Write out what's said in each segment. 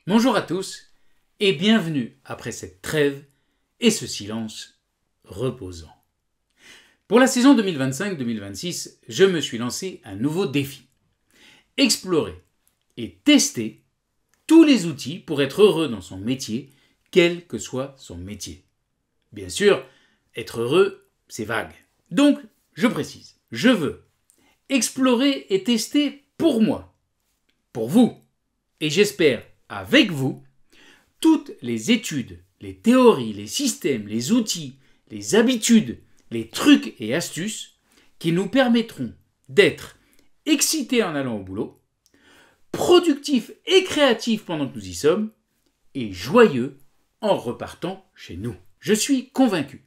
Bonjour à tous et bienvenue après cette trêve et ce silence reposant. Pour la saison 2025-2026, je me suis lancé un nouveau défi. Explorer et tester tous les outils pour être heureux dans son métier, quel que soit son métier. Bien sûr, être heureux, c'est vague. Donc, je précise, je veux explorer et tester pour moi, pour vous, et j'espère avec vous, toutes les études, les théories, les systèmes, les outils, les habitudes, les trucs et astuces qui nous permettront d'être excités en allant au boulot, productifs et créatifs pendant que nous y sommes, et joyeux en repartant chez nous. Je suis convaincu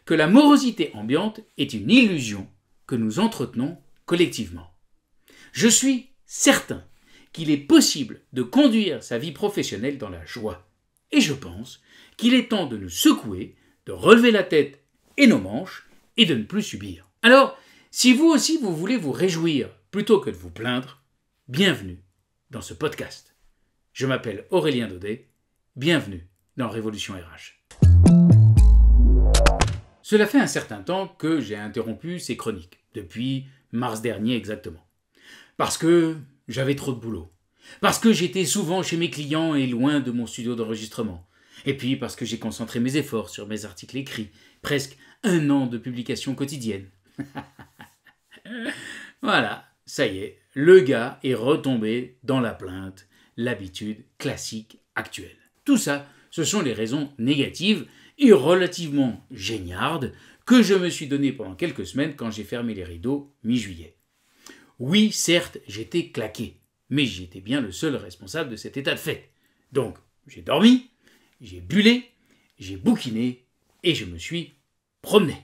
que la morosité ambiante est une illusion que nous entretenons collectivement. Je suis certain qu'il est possible de conduire sa vie professionnelle dans la joie. Et je pense qu'il est temps de nous secouer, de relever la tête et nos manches et de ne plus subir. Alors, si vous aussi vous voulez vous réjouir plutôt que de vous plaindre, bienvenue dans ce podcast. Je m'appelle Aurélien Daudet, bienvenue dans Révolution RH. Cela fait un certain temps que j'ai interrompu ces chroniques, depuis mars dernier exactement. Parce que j'avais trop de boulot. Parce que j'étais souvent chez mes clients et loin de mon studio d'enregistrement. Et puis parce que j'ai concentré mes efforts sur mes articles écrits. Presque 1 an de publication quotidienne. Voilà, ça y est, le gars est retombé dans la plainte, l'habitude classique actuelle. Tout ça, ce sont les raisons négatives et relativement géniardes que je me suis donné pendant quelques semaines quand j'ai fermé les rideaux mi-juillet. Oui, certes, j'étais claqué, mais j'étais bien le seul responsable de cet état de fait. Donc, j'ai dormi, j'ai bullé, j'ai bouquiné et je me suis promené.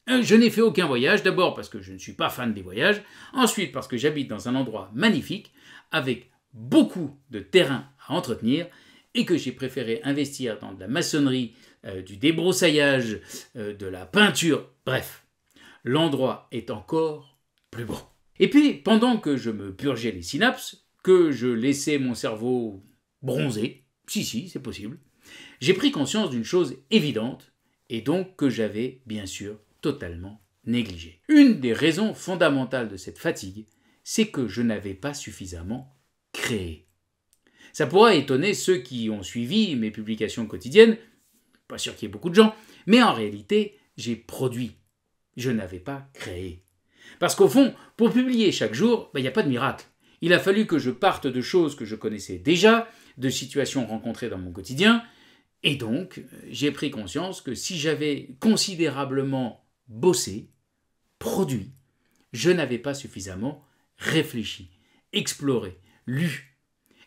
Je n'ai fait aucun voyage, d'abord parce que je ne suis pas fan des voyages, ensuite parce que j'habite dans un endroit magnifique, avec beaucoup de terrain à entretenir, et que j'ai préféré investir dans de la maçonnerie, du débroussaillage, de la peinture, bref. L'endroit est encore plus beau. Et puis, pendant que je me purgeais les synapses, que je laissais mon cerveau bronzer, si, c'est possible, j'ai pris conscience d'une chose évidente, et donc que j'avais, bien sûr, totalement négligée. Une des raisons fondamentales de cette fatigue, c'est que je n'avais pas suffisamment créé. Ça pourra étonner ceux qui ont suivi mes publications quotidiennes, pas sûr qu'il y ait beaucoup de gens, mais en réalité, j'ai produit. Je n'avais pas créé. Parce qu'au fond, pour publier chaque jour, il n'y a pas de miracle. Il a fallu que je parte de choses que je connaissais déjà, de situations rencontrées dans mon quotidien, et donc j'ai pris conscience que si j'avais considérablement bossé, produit, je n'avais pas suffisamment réfléchi, exploré, lu,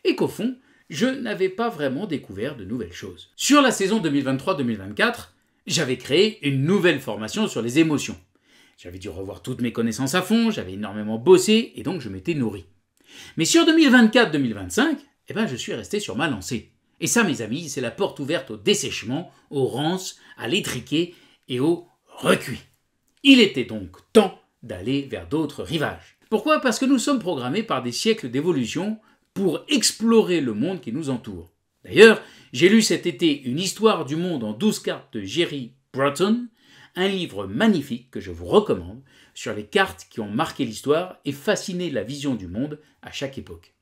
et qu'au fond, je n'avais pas vraiment découvert de nouvelles choses. Sur la saison 2023-2024, j'avais créé une nouvelle formation sur les émotions. J'avais dû revoir toutes mes connaissances à fond, j'avais énormément bossé et donc je m'étais nourri. Mais sur 2024-2025, je suis resté sur ma lancée. Et ça, mes amis, c'est la porte ouverte au dessèchement, au rance, à l'étriqué et au recuit. Il était donc temps d'aller vers d'autres rivages. Pourquoi ? Parce que nous sommes programmés par des siècles d'évolution pour explorer le monde qui nous entoure. D'ailleurs, j'ai lu cet été Une histoire du monde en 12 cartes de Jerry Broughton, un livre magnifique que je vous recommande sur les cartes qui ont marqué l'histoire et fasciné la vision du monde à chaque époque.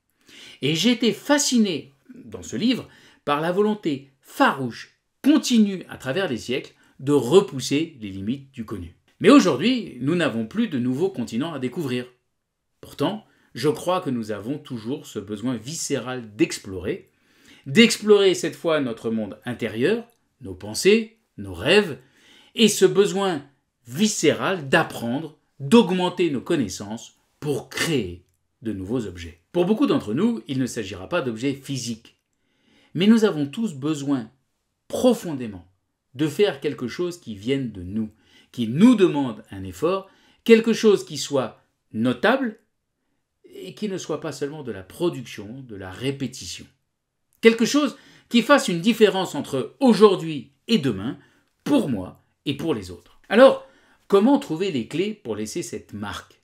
Et j'ai été fasciné dans ce livre par la volonté farouche, continue à travers les siècles, de repousser les limites du connu. Mais aujourd'hui, nous n'avons plus de nouveaux continents à découvrir. Pourtant, je crois que nous avons toujours ce besoin viscéral d'explorer cette fois notre monde intérieur, nos pensées, nos rêves, et ce besoin viscéral d'apprendre, d'augmenter nos connaissances pour créer de nouveaux objets. Pour beaucoup d'entre nous, il ne s'agira pas d'objets physiques, mais nous avons tous besoin profondément de faire quelque chose qui vienne de nous, qui nous demande un effort, quelque chose qui soit notable et qui ne soit pas seulement de la production, de la répétition. Quelque chose qui fasse une différence entre aujourd'hui et demain, pour moi et pour les autres. Alors, comment trouver les clés pour laisser cette marque,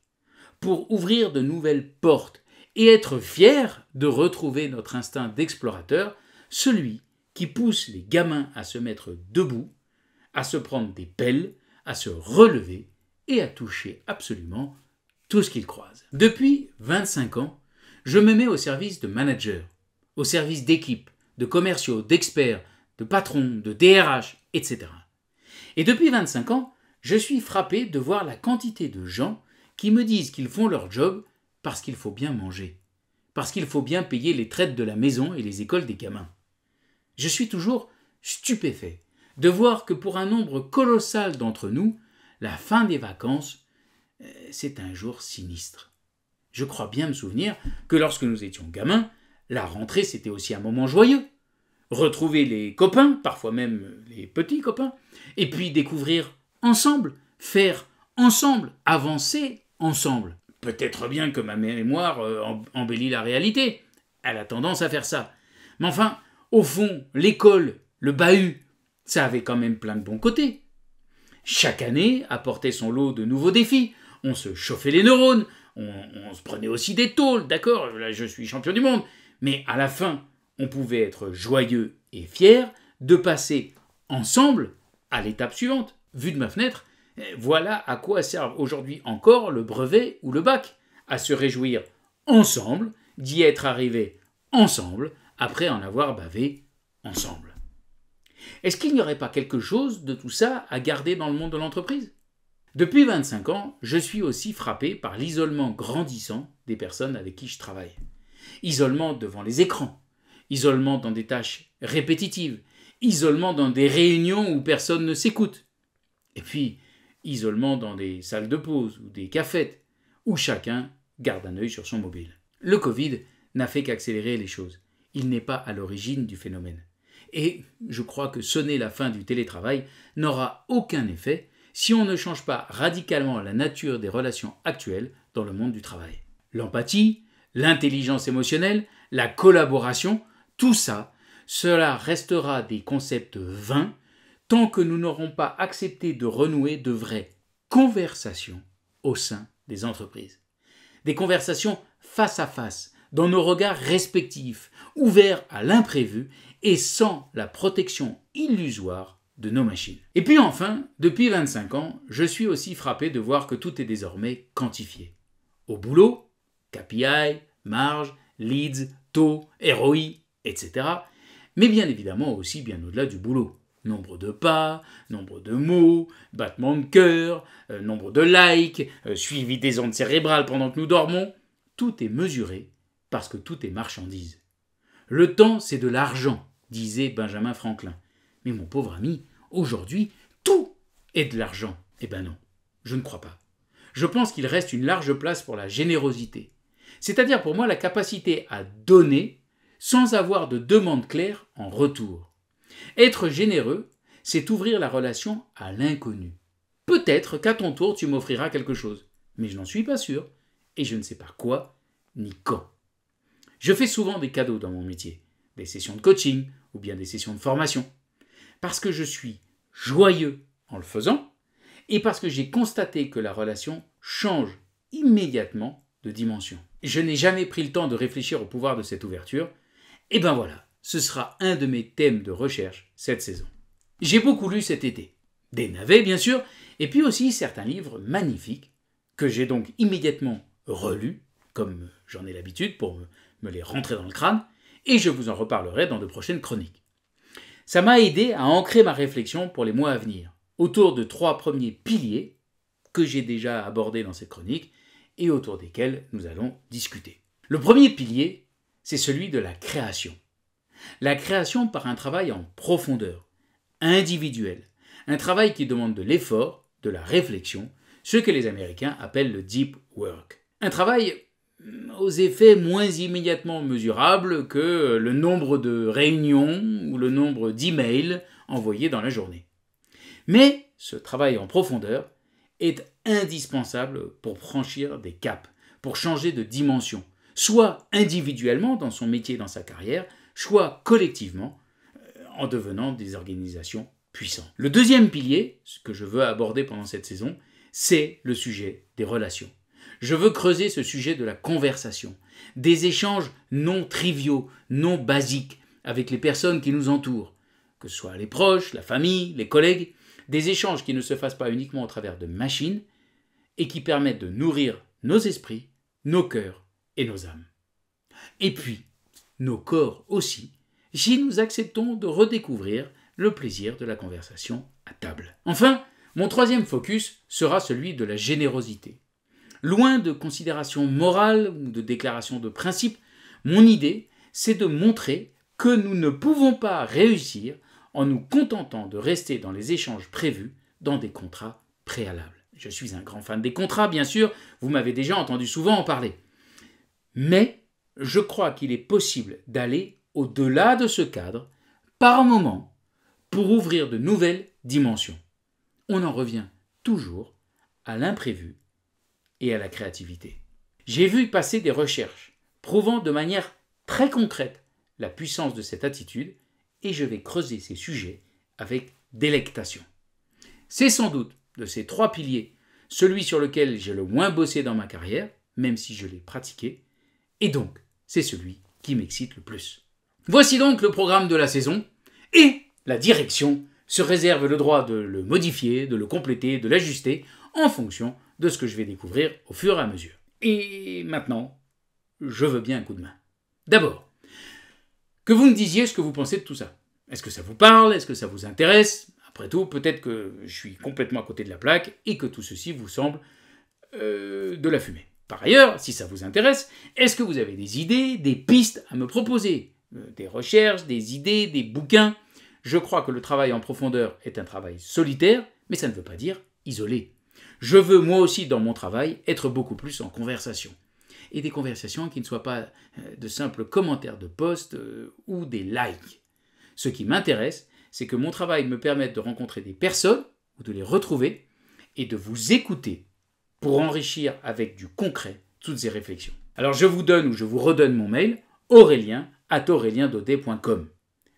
pour ouvrir de nouvelles portes et être fier de retrouver notre instinct d'explorateur celui qui pousse les gamins à se mettre debout, à se prendre des pelles, à se relever et à toucher absolument tout ce qu'ils croisent. Depuis 25 ans, je me mets au service de managers, au service d'équipes, de commerciaux, d'experts, de patrons, de DRH, etc. Et depuis 25 ans, je suis frappé de voir la quantité de gens qui me disent qu'ils font leur job parce qu'il faut bien manger, parce qu'il faut bien payer les traites de la maison et les écoles des gamins. Je suis toujours stupéfait de voir que pour un nombre colossal d'entre nous, la fin des vacances, c'est un jour sinistre. Je crois bien me souvenir que lorsque nous étions gamins, la rentrée c'était aussi un moment joyeux. Retrouver les copains, parfois même les petits copains, et puis découvrir ensemble, faire ensemble, avancer ensemble. Peut-être bien que ma mémoire embellit la réalité. Elle a tendance à faire ça. Mais enfin, au fond, l'école, le bahut, ça avait quand même plein de bons côtés. Chaque année apportait son lot de nouveaux défis. On se chauffait les neurones, on se prenait aussi des tôles, d'accord, là je suis champion du monde. Mais à la fin, on pouvait être joyeux et fier de passer ensemble à l'étape suivante. Vu de ma fenêtre, voilà à quoi servent aujourd'hui encore le brevet ou le bac. À se réjouir ensemble, d'y être arrivé ensemble, après en avoir bavé ensemble. Est-ce qu'il n'y aurait pas quelque chose de tout ça à garder dans le monde de l'entreprise ? Depuis 25 ans, je suis aussi frappé par l'isolement grandissant des personnes avec qui je travaille. Isolement devant les écrans, isolement dans des tâches répétitives, isolement dans des réunions où personne ne s'écoute, et puis isolement dans des salles de pause ou des cafettes, où chacun garde un œil sur son mobile. Le Covid n'a fait qu'accélérer les choses. Il n'est pas à l'origine du phénomène. Et je crois que sonner la fin du télétravail n'aura aucun effet si on ne change pas radicalement la nature des relations actuelles dans le monde du travail. L'empathie, l'intelligence émotionnelle, la collaboration, tout ça, cela restera des concepts vains tant que nous n'aurons pas accepté de renouer de vraies conversations au sein des entreprises. Des conversations face à face, dans nos regards respectifs, ouverts à l'imprévu et sans la protection illusoire de nos machines. Et puis enfin, depuis 25 ans, je suis aussi frappé de voir que tout est désormais quantifié. Au boulot, KPI, marge, leads, taux, ROI, etc. Mais bien évidemment aussi bien au-delà du boulot. Nombre de pas, nombre de mots, battements de cœur, nombre de likes, suivi des ondes cérébrales pendant que nous dormons. Tout est mesuré parce que tout est marchandise. Le temps, c'est de l'argent, disait Benjamin Franklin. Mais mon pauvre ami, aujourd'hui, tout est de l'argent. Eh ben non, je ne crois pas. Je pense qu'il reste une large place pour la générosité. C'est-à-dire pour moi la capacité à donner sans avoir de demande claire en retour. Être généreux, c'est ouvrir la relation à l'inconnu. Peut-être qu'à ton tour tu m'offriras quelque chose, mais je n'en suis pas sûr, et je ne sais pas quoi ni quand. Je fais souvent des cadeaux dans mon métier, des sessions de coaching ou bien des sessions de formation, parce que je suis joyeux en le faisant, et parce que j'ai constaté que la relation change immédiatement de dimension. Je n'ai jamais pris le temps de réfléchir au pouvoir de cette ouverture, et ben voilà, ce sera un de mes thèmes de recherche cette saison. J'ai beaucoup lu cet été, des navets bien sûr, et puis aussi certains livres magnifiques, que j'ai donc immédiatement relus, comme j'en ai l'habitude pour me les rentrer dans le crâne, et je vous en reparlerai dans de prochaines chroniques. Ça m'a aidé à ancrer ma réflexion pour les mois à venir, autour de 3 premiers piliers que j'ai déjà abordés dans cette chronique et autour desquels nous allons discuter. Le premier pilier, c'est celui de la création. La création par un travail en profondeur, individuel, un travail qui demande de l'effort, de la réflexion, ce que les Américains appellent le deep work. Un travail aux effets moins immédiatement mesurables que le nombre de réunions ou le nombre d'emails envoyés dans la journée. Mais ce travail en profondeur est indispensable pour franchir des caps, pour changer de dimension, soit individuellement dans son métier, dans sa carrière, soit collectivement en devenant des organisations puissantes. Le deuxième pilier, ce que je veux aborder pendant cette saison, c'est le sujet des relations. Je veux creuser ce sujet de la conversation, des échanges non triviaux, non basiques, avec les personnes qui nous entourent, que ce soit les proches, la famille, les collègues, des échanges qui ne se fassent pas uniquement au travers de machines et qui permettent de nourrir nos esprits, nos cœurs et nos âmes. Et puis, nos corps aussi, si nous acceptons de redécouvrir le plaisir de la conversation à table. Enfin, mon troisième focus sera celui de la générosité. Loin de considérations morales ou de déclarations de principe, mon idée, c'est de montrer que nous ne pouvons pas réussir en nous contentant de rester dans les échanges prévus dans des contrats préalables. Je suis un grand fan des contrats, bien sûr, vous m'avez déjà entendu souvent en parler. Mais je crois qu'il est possible d'aller au-delà de ce cadre, par moment, pour ouvrir de nouvelles dimensions. On en revient toujours à l'imprévu et à la créativité. J'ai vu passer des recherches prouvant de manière très concrète la puissance de cette attitude et je vais creuser ces sujets avec délectation. C'est sans doute de ces trois piliers celui sur lequel j'ai le moins bossé dans ma carrière, même si je l'ai pratiqué, et donc c'est celui qui m'excite le plus. Voici donc le programme de la saison et la direction se réserve le droit de le modifier, de le compléter, de l'ajuster en fonction de ce que je vais découvrir au fur et à mesure. Et maintenant, je veux bien un coup de main. D'abord, que vous me disiez ce que vous pensez de tout ça. Est-ce que ça vous parle? Est-ce que ça vous intéresse? Après tout, peut-être que je suis complètement à côté de la plaque et que tout ceci vous semble de la fumée. Par ailleurs, si ça vous intéresse, est-ce que vous avez des idées, des pistes à me proposer? Des recherches, des idées, des bouquins? Je crois que le travail en profondeur est un travail solitaire, mais ça ne veut pas dire isolé. Je veux moi aussi dans mon travail être beaucoup plus en conversation. Et des conversations qui ne soient pas de simples commentaires de posts ou des likes. Ce qui m'intéresse, c'est que mon travail me permette de rencontrer des personnes ou de les retrouver et de vous écouter pour enrichir avec du concret toutes ces réflexions. Alors je vous donne ou je vous redonne mon mail aurélien@aureliendaudet.com.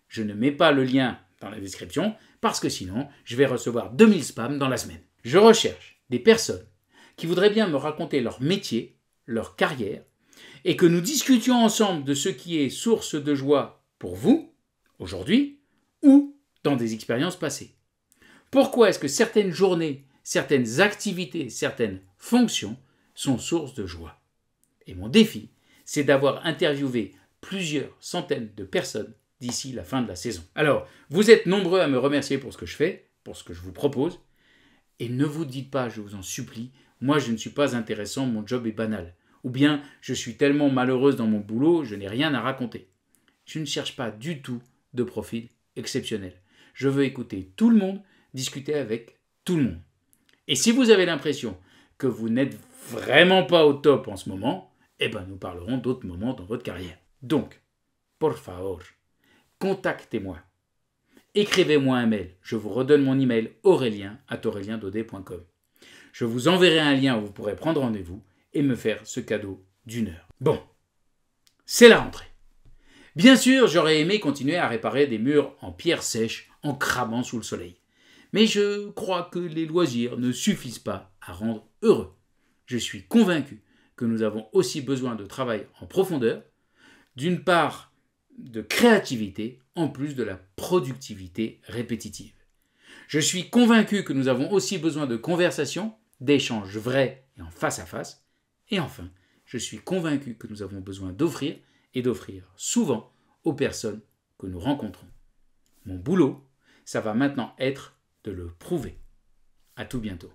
Je ne mets pas le lien dans la description parce que sinon je vais recevoir 2000 spams dans la semaine. Je recherche des personnes qui voudraient bien me raconter leur métier, leur carrière, et que nous discutions ensemble de ce qui est source de joie pour vous, aujourd'hui, ou dans des expériences passées. Pourquoi est-ce que certaines journées, certaines activités, certaines fonctions sont source de joie? Et mon défi, c'est d'avoir interviewé plusieurs centaines de personnes d'ici la fin de la saison. Alors, vous êtes nombreux à me remercier pour ce que je fais, pour ce que je vous propose, et ne vous dites pas, je vous en supplie, moi je ne suis pas intéressant, mon job est banal. Ou bien, je suis tellement malheureuse dans mon boulot, je n'ai rien à raconter. Je ne cherche pas du tout de profil exceptionnel. Je veux écouter tout le monde, discuter avec tout le monde. Et si vous avez l'impression que vous n'êtes vraiment pas au top en ce moment, eh ben nous parlerons d'autres moments dans votre carrière. Donc, por favor, contactez-moi. Écrivez-moi un mail. Je vous redonne mon email aurélien@aureliendaudet.com. Je vous enverrai un lien où vous pourrez prendre rendez-vous et me faire ce cadeau d'1 heure. Bon, c'est la rentrée. Bien sûr, j'aurais aimé continuer à réparer des murs en pierre sèche en cramant sous le soleil. Mais je crois que les loisirs ne suffisent pas à rendre heureux. Je suis convaincu que nous avons aussi besoin de travail en profondeur, d'une part de créativité en plus de la productivité répétitive. Je suis convaincu que nous avons aussi besoin de conversations, d'échanges vrais et en face à face. Et enfin, je suis convaincu que nous avons besoin d'offrir et d'offrir souvent aux personnes que nous rencontrons. Mon boulot, ça va maintenant être de le prouver. À tout bientôt.